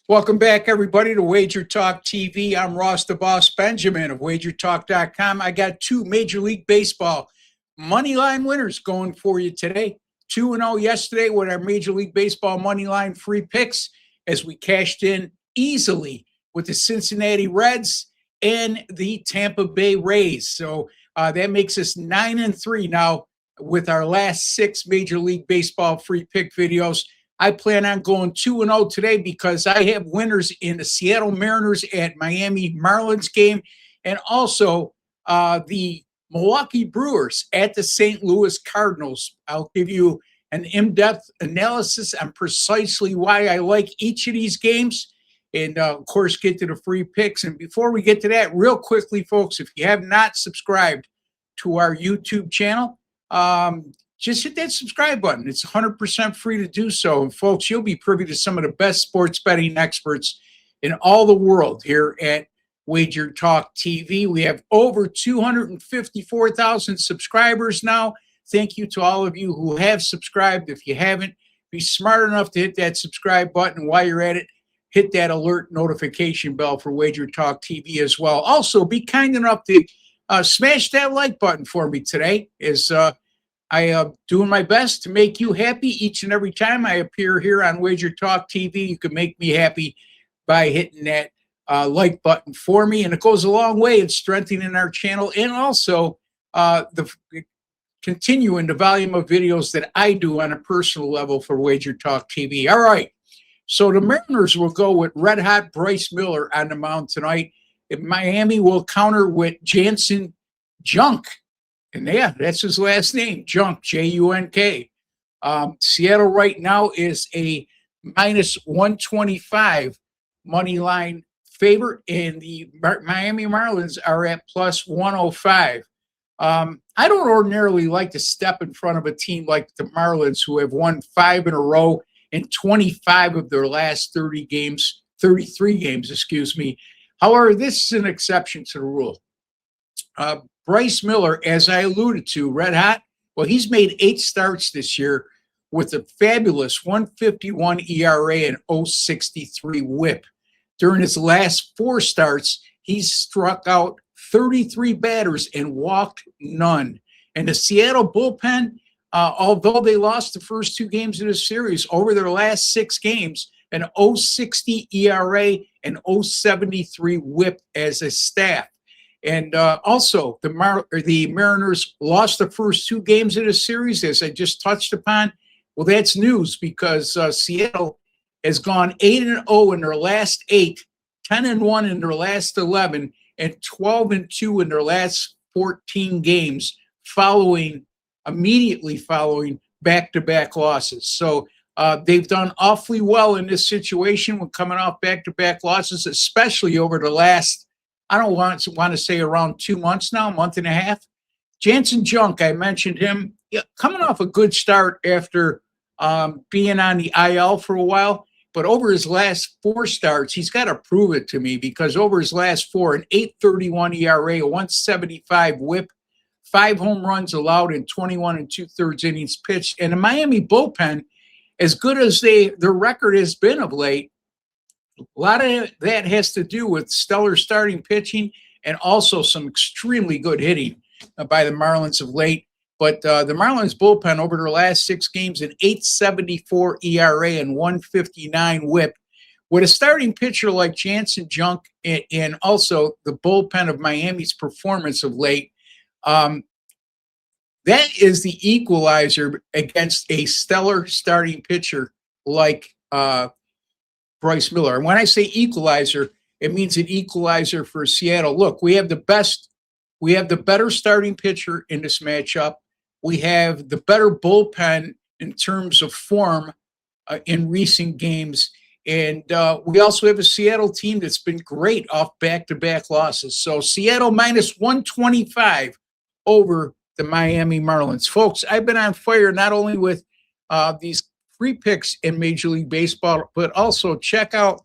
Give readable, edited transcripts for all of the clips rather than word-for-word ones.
Welcome back, everybody, to WagerTalk TV. I'm Ross the Boss Benjamin of WagerTalk.com. I got two Major League Baseball money line winners going for you today. 2-0 yesterday with our Major League Baseball money line free picks as we cashed in easily with the Cincinnati Reds and the Tampa Bay Rays. So that makes us 9-3 now with our last six Major League Baseball free pick videos. I plan on going 2-0 today because I have winners in the Seattle Mariners at Miami Marlins game and also the Milwaukee Brewers at the St. Louis Cardinals. I'll give you an in-depth analysis on precisely why I like each of these games and, of course, get to the free picks. And before we get to that, real quickly, folks, if you have not subscribed to our YouTube channel, just hit that subscribe button. It's 100% free to do so. And, folks, you'll be privy to some of the best sports betting experts in all the world here at WagerTalk TV. We have over 254,000 subscribers now. Thank you to all of you who have subscribed. If you haven't, be smart enough to hit that subscribe button. While you're at it, hit that alert notification bell for WagerTalk TV as well. Also, be kind enough to smash that like button for me today. I am doing my best to make you happy each and every time I appear here on WagerTalk TV. You can make me happy by hitting that like button for me, and it goes a long way in strengthening our channel and also continuing the volume of videos that I do on a personal level for WagerTalk TV. All right, so the Mariners will go with red-hot Bryce Miller on the mound tonight. And Miami will counter with Jansen Junk. And yeah, that's his last name, Junk, J-U-N-K. Seattle right now is a minus 125 money line favorite, and the Miami Marlins are at plus 105. I don't ordinarily like to step in front of a team like the Marlins, who have won 5 in a row in 25 of their last 33 games, excuse me. However, this is an exception to the rule. Bryce Miller, as I alluded to, red hot. Well, he's made 8 starts this year with a fabulous 1.51 ERA and 0.63 WHIP. During his last 4 starts, he's struck out 33 batters and walked none. And the Seattle bullpen, although they lost the first 2 games of the series, over their last 6 games, an 0.60 ERA and 0.73 WHIP as a staff. And also, the Mariners lost the first 2 games of the series, as I just touched upon. Well, that's news because Seattle has gone 8-0 in their last 8, 10-1 in their last 11, and 12-2 in their last 14 games, immediately following back-to-back losses. So they've done awfully well in this situation when coming off back-to-back losses, especially over the last, I don't want to say around 2 months now, month and a half. Jansen Junk, I mentioned him, coming off a good start after being on the IL for a while. But over his last 4 starts, he's got to prove it to me, because over his last 4, an 8.31 ERA, a 1.75 WHIP, 5 home runs allowed in 21 2/3 innings pitched. And the Miami bullpen, as good as their record has been of late, a lot of that has to do with stellar starting pitching and also some extremely good hitting by the Marlins of late. But the Marlins bullpen over their last 6 games, an 8.74 ERA and 1.59 WHIP. With a starting pitcher like Jansen Junk and also the bullpen of Miami's performance of late, that is the equalizer against a stellar starting pitcher like Bryce Miller. And when I say equalizer, it means an equalizer for Seattle. Look, we have the better starting pitcher in this matchup. We have the better bullpen in terms of form in recent games. And we also have a Seattle team that's been great off back-to-back losses. So Seattle minus 125 over the Miami Marlins. Folks, I've been on fire not only with these free picks in Major League Baseball, but also check out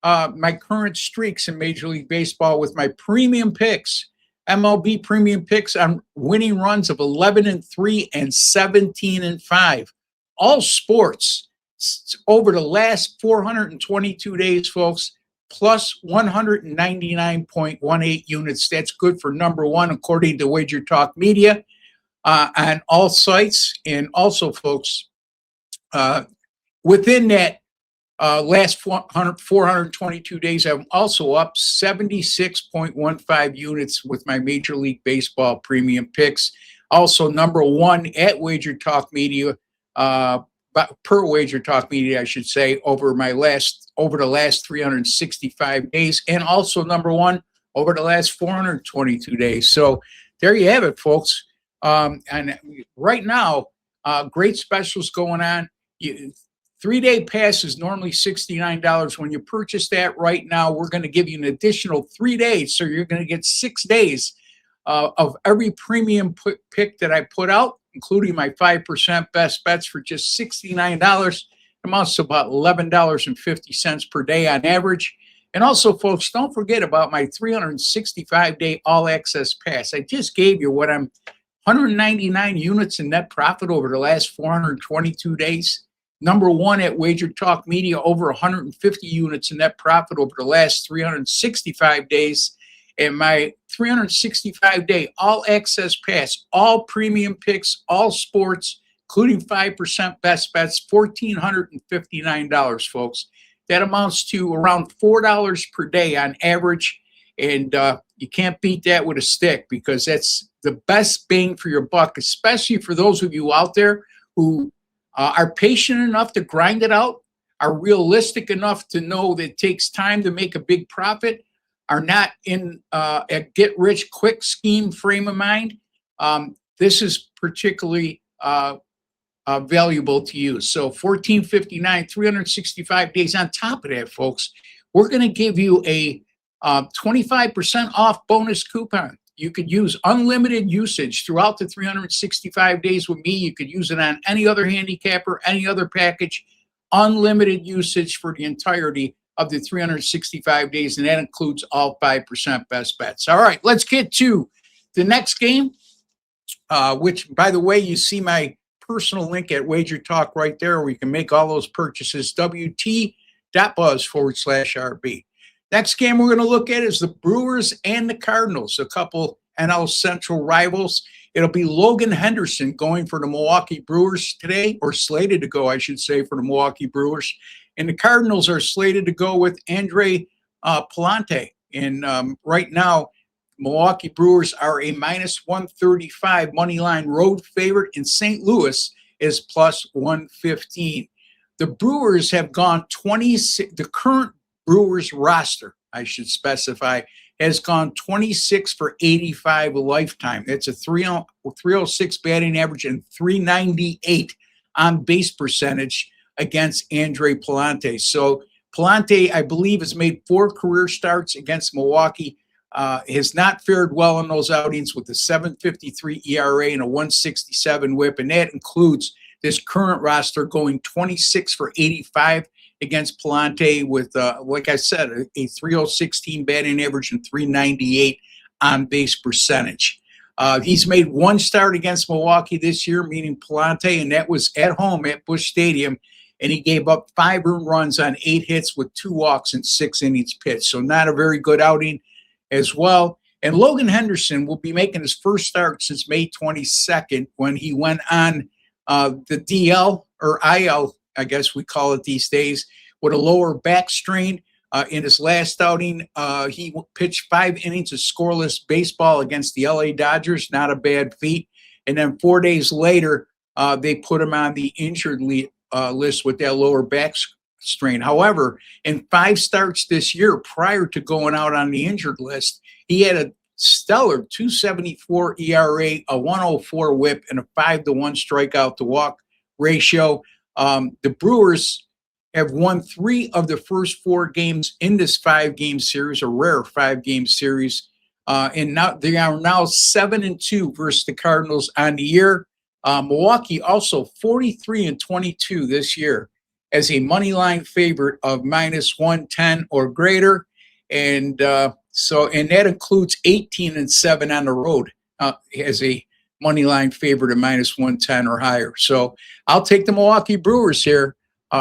my current streaks in Major League Baseball with my premium picks, MLB premium picks on winning runs of 11-3 and 17-5. All sports, over the last 422 days, folks, plus 199.18 units. That's good for number one, according to WagerTalk Media, on all sites. And also, folks, within that last 422 days, I'm also up 76.15 units with my Major League Baseball premium picks. Also, number one at WagerTalk Media, per WagerTalk Media, I should say, over the last 365 days, and also number one over the last 422 days. So there you have it, folks. And right now, great specials going on. 3-day pass is normally $69. When you purchase that right now, we're going to give you an additional 3 days. So you're going to get 6 days of every premium pick that I put out, including my 5% best bets for just $69. Amounts to about $11.50 per day on average. And also, folks, don't forget about my 365-day all-access pass. I just gave you 199 units in net profit over the last 422 days. Number one at WagerTalk Media, over 150 units in net profit over the last 365 days. And my 365-day all-access pass, all premium picks, all sports, including 5% best bets, $1,459, folks. That amounts to around $4 per day on average. And you can't beat that with a stick, because that's the best bang for your buck, especially for those of you out there who are patient enough to grind it out, are realistic enough to know that it takes time to make a big profit, are not in a get-rich-quick scheme frame of mind. This is particularly valuable to you. So $1,459, 365 days. On top of that, folks, we're going to give you a 25% off bonus coupon. You could use unlimited usage throughout the 365 days with me. You could use it on any other handicapper, any other package. Unlimited usage for the entirety of the 365 days, and that includes all 5% best bets. All right, let's get to the next game, which, by the way, you see my personal link at WagerTalk right there, where you can make all those purchases, wt.buzz/RB. Next game we're going to look at is the Brewers and the Cardinals, a couple NL Central rivals. It'll be Logan Henderson going for the Milwaukee Brewers today, or slated to go, I should say, for the Milwaukee Brewers. And the Cardinals are slated to go with Andre Palante. And right now, Milwaukee Brewers are a -135 money line road favorite, and St. Louis is +115. The Brewers have gone 26. The current Brewers roster, I should specify, has gone 26 for 85 a lifetime. That's a 306 batting average and 398 on base percentage against Andre Palante. So Palante, I believe, has made 4 career starts against Milwaukee. Has not fared well in those outings with a 7.53 ERA and a 1.67 WHIP, and that includes this current roster going 26 for 85 against Palante with, like I said, a 3.016 batting average and 398 on base percentage. He's made 1 start against Milwaukee this year, meaning Palante, and that was at home at Busch Stadium, and he gave up 5 earned runs on 8 hits with 2 walks and 6 innings pitched. So not a very good outing as well. And Logan Henderson will be making his first start since May 22nd, when he went on the DL, or IL, I guess we call it these days, with a lower back strain. In his last outing, he pitched 5 innings of scoreless baseball against the LA Dodgers. Not a bad feat. And then 4 days later, they put him on the injured list with that lower back strain. However, in 5 starts this year, prior to going out on the injured list, he had a stellar 2.74 ERA, a 1.04 WHIP, and a 5-to-1 strikeout to walk ratio. The Brewers have won 3 of the first 4 games in this 5-game series, a rare 5-game series. And now they are now 7-2 versus the Cardinals on the year. Milwaukee also 43-22 this year as a money line favorite of -110 or greater. And and that includes 18-7 on the road as a money line favorite of -110 or higher. So I'll take the Milwaukee Brewers here.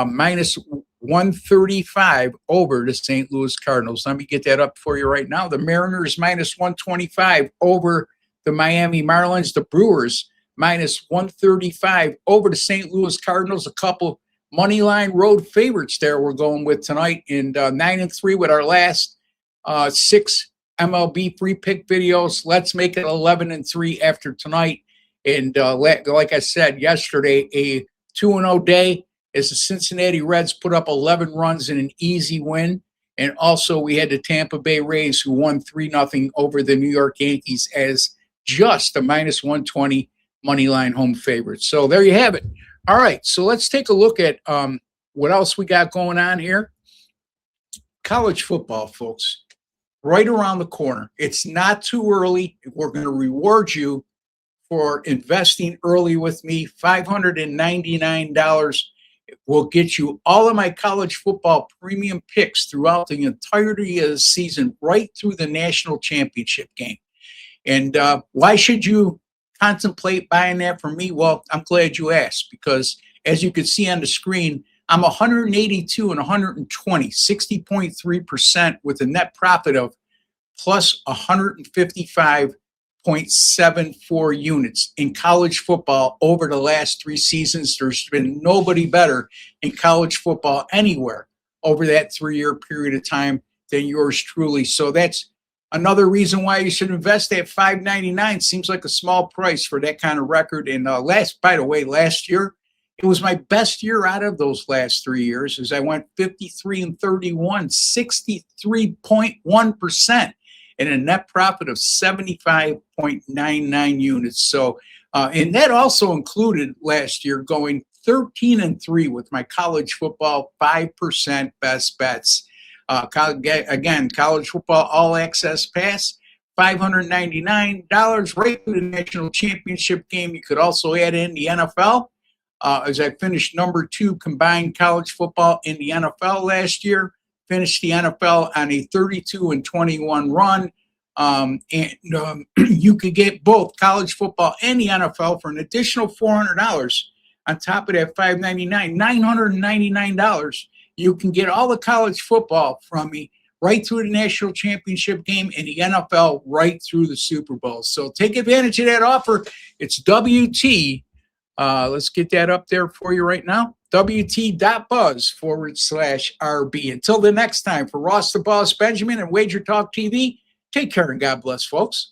minus 135 over the St. Louis Cardinals. Let me get that up for you right now. The Mariners minus 125 over the Miami Marlins. The Brewers minus 135 over the St. Louis Cardinals. A couple money line road favorites there we're going with tonight. And 9-3 with our last 6 MLB free pick videos. Let's make it 11-3 after tonight. And like I said yesterday, a 2-0 day as the Cincinnati Reds put up 11 runs in an easy win. And also we had the Tampa Bay Rays who won 3-0 over the New York Yankees as just a minus 120 money line home favorite. So there you have it. All right, so let's take a look at what else we got going on here. College football, folks, right around the corner. It's not too early. We're going to reward you for investing early with me. $599 will get you all of my college football premium picks throughout the entirety of the season, right through the national championship game. And why should you contemplate buying that from me? Well, I'm glad you asked, because as you can see on the screen, I'm 182 and 120, 60.3% with a net profit of plus 155.74 units in college football over the last 3 seasons. There's been nobody better in college football anywhere over that 3-year period of time than yours truly. So that's another reason why you should invest at $599. Seems like a small price for that kind of record. And by the way, last year, it was my best year out of those last 3 years, as I went 53-31, 63.1%, and a net profit of 75.99 units. So, and that also included last year going 13-3 with my college football 5% best bets. Again, college football all access pass, $599 right through the national championship game. You could also add in the NFL, as I finished number 2 combined college football in the NFL last year. Finished the NFL on a 32-21 run. You could get both college football and the NFL for an additional $400 on top of that $599, $999. You can get all the college football from me right through the national championship game and the NFL right through the Super Bowl. So take advantage of that offer. It's WT. Let's get that up there for you right now. WT.buzz/RB. Until the next time, for Ross the Boss Benjamin and WagerTalk TV, take care and God bless, folks.